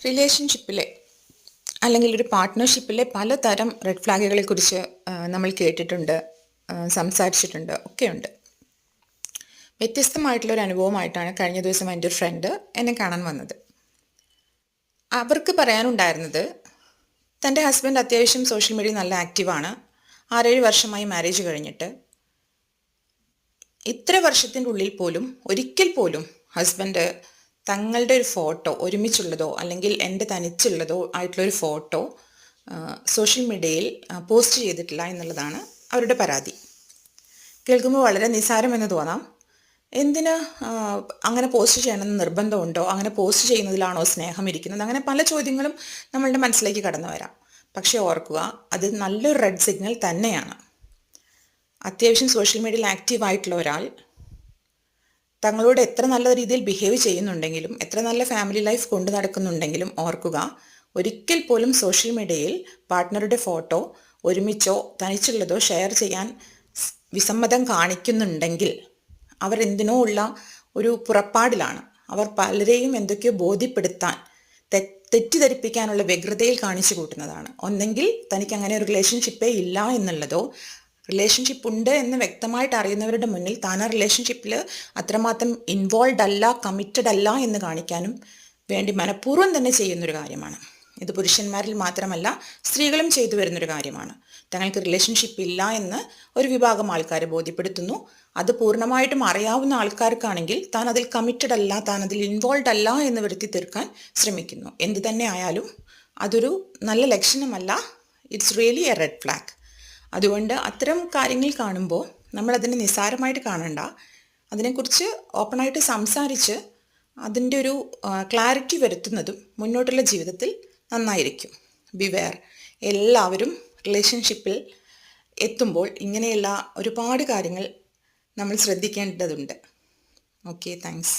റിലേഷൻഷിപ്പിലെ അല്ലെങ്കിൽ ഒരു പാർട്ട്ണർഷിപ്പിലെ പലതരം റെഡ് ഫ്ലാഗുകളെ കുറിച്ച് നമ്മൾ കേട്ടിട്ടുണ്ട്, സംസാരിച്ചിട്ടുണ്ട്, ഒക്കെയുണ്ട്. വ്യത്യസ്തമായിട്ടുള്ളൊരു അനുഭവമായിട്ടാണ് കഴിഞ്ഞ ദിവസം എൻ്റെ ഒരു ഫ്രണ്ട് എന്നെ കാണാൻ വന്നത്. അവർക്ക് പറയാനുണ്ടായിരുന്നത്, തൻ്റെ ഹസ്ബൻഡ് അത്യാവശ്യം സോഷ്യൽ മീഡിയ നല്ല ആക്റ്റീവാണ്. 6-7 വർഷമായി മാരേജ് കഴിഞ്ഞിട്ട്. ഇത്ര വർഷത്തിൻ്റെ ഉള്ളിൽ പോലും ഒരിക്കൽ പോലും ഹസ്ബൻഡ് തങ്ങളുടെ ഒരു ഫോട്ടോ, ഒരുമിച്ചുള്ളതോ അല്ലെങ്കിൽ എൻ്റെ തനിച്ചുള്ളതോ ആയിട്ടുള്ളൊരു ഫോട്ടോ സോഷ്യൽ മീഡിയയിൽ പോസ്റ്റ് ചെയ്തിട്ടില്ല എന്നുള്ളതാണ് അവരുടെ പരാതി. കേൾക്കുമ്പോൾ വളരെ നിസ്സാരമെന്ന് തോന്നാം. എന്തിന് അങ്ങനെ പോസ്റ്റ് ചെയ്യണമെന്ന് നിർബന്ധമുണ്ടോ? അങ്ങനെ പോസ്റ്റ് ചെയ്യുന്നതിലാണോ സ്നേഹം ഇരിക്കുന്നത്? അങ്ങനെ പല ചോദ്യങ്ങളും നമ്മളുടെ മനസ്സിലേക്ക് കടന്നു വരാം. പക്ഷേ ഓർക്കുക, അത് നല്ലൊരു റെഡ് സിഗ്നൽ തന്നെയാണ്. അത്യാവശ്യം സോഷ്യൽ മീഡിയയിൽ ആക്റ്റീവായിട്ടുള്ള ഒരാൾ തങ്ങളോട് എത്ര നല്ല രീതിയിൽ ബിഹേവ് ചെയ്യുന്നുണ്ടെങ്കിലും, എത്ര നല്ല ഫാമിലി ലൈഫ് കൊണ്ടു നടക്കുന്നുണ്ടെങ്കിലും ഓർക്കുക, ഒരിക്കൽ പോലും സോഷ്യൽ മീഡിയയിൽ പാർട്ട്ണറുടെ ഫോട്ടോ ഒരുമിച്ചോ തനിച്ചുള്ളതോ ഷെയർ ചെയ്യാൻ വിസമ്മതം കാണിക്കുന്നുണ്ടെങ്കിൽ അവർ എന്തിനോ ഉള്ള ഒരു പുറപ്പാടിലാണ്. അവർ പലരെയും എന്തൊക്കെയോ ബോധ്യപ്പെടുത്താൻ, തെറ്റിദ്ധരിപ്പിക്കാനുള്ള വ്യഗ്രതയിൽ കാണിച്ചു കൂട്ടുന്നതാണ്. ഒന്നെങ്കിൽ തനിക്ക് അങ്ങനെ ഒരു റിലേഷൻഷിപ്പേ ഇല്ല എന്നുള്ളതോ, റിലേഷൻഷിപ്പ് ഉണ്ട് എന്ന് വ്യക്തമായിട്ട് അറിയുന്നവരുടെ മുന്നിൽ താൻ ആ റിലേഷൻഷിപ്പിൽ അത്രമാത്രം ഇൻവോൾവ് അല്ല, കമ്മിറ്റഡ് അല്ല എന്ന് കാണിക്കാനും വേണ്ടി മനഃപൂർവ്വം തന്നെ ചെയ്യുന്നൊരു കാര്യമാണ്. ഇത് പുരുഷന്മാരിൽ മാത്രമല്ല സ്ത്രീകളും ചെയ്തു വരുന്നൊരു കാര്യമാണ്. തങ്ങൾക്ക് റിലേഷൻഷിപ്പ് ഇല്ല എന്ന് ഒരു വിഭാഗം ആൾക്കാരെ ബോധ്യപ്പെടുത്തുന്നു. അത് പൂർണ്ണമായിട്ടും അറിയാവുന്ന ആൾക്കാർക്കാണെങ്കിൽ താൻ അതിൽ കമ്മിറ്റഡ് അല്ല, താൻ അതിൽ ഇൻവോൾവ് അല്ല എന്ന് വരുത്തി തീർക്കാൻ ശ്രമിക്കുന്നു. എന്തു തന്നെ ആയാലും അതൊരു നല്ല ലക്ഷണമല്ല. It's really a red flag. അതുകൊണ്ട് അത്തരം കാര്യങ്ങൾ കാണുമ്പോൾ നമ്മളതിനെ നിസ്സാരമായിട്ട് കാണണ്ട. അതിനെക്കുറിച്ച് ഓപ്പണായിട്ട് സംസാരിച്ച് അതിൻ്റെ ഒരു ക്ലാരിറ്റി വരുത്തുന്നതും മുന്നോട്ടുള്ള ജീവിതത്തിൽ നന്നായിരിക്കും. ബിവെയർ. എല്ലാവരും റിലേഷൻഷിപ്പിൽ എത്തുമ്പോൾ ഇങ്ങനെയുള്ള ഒരുപാട് കാര്യങ്ങൾ നമ്മൾ ശ്രദ്ധിക്കേണ്ടതുണ്ട്. Okay, thanks.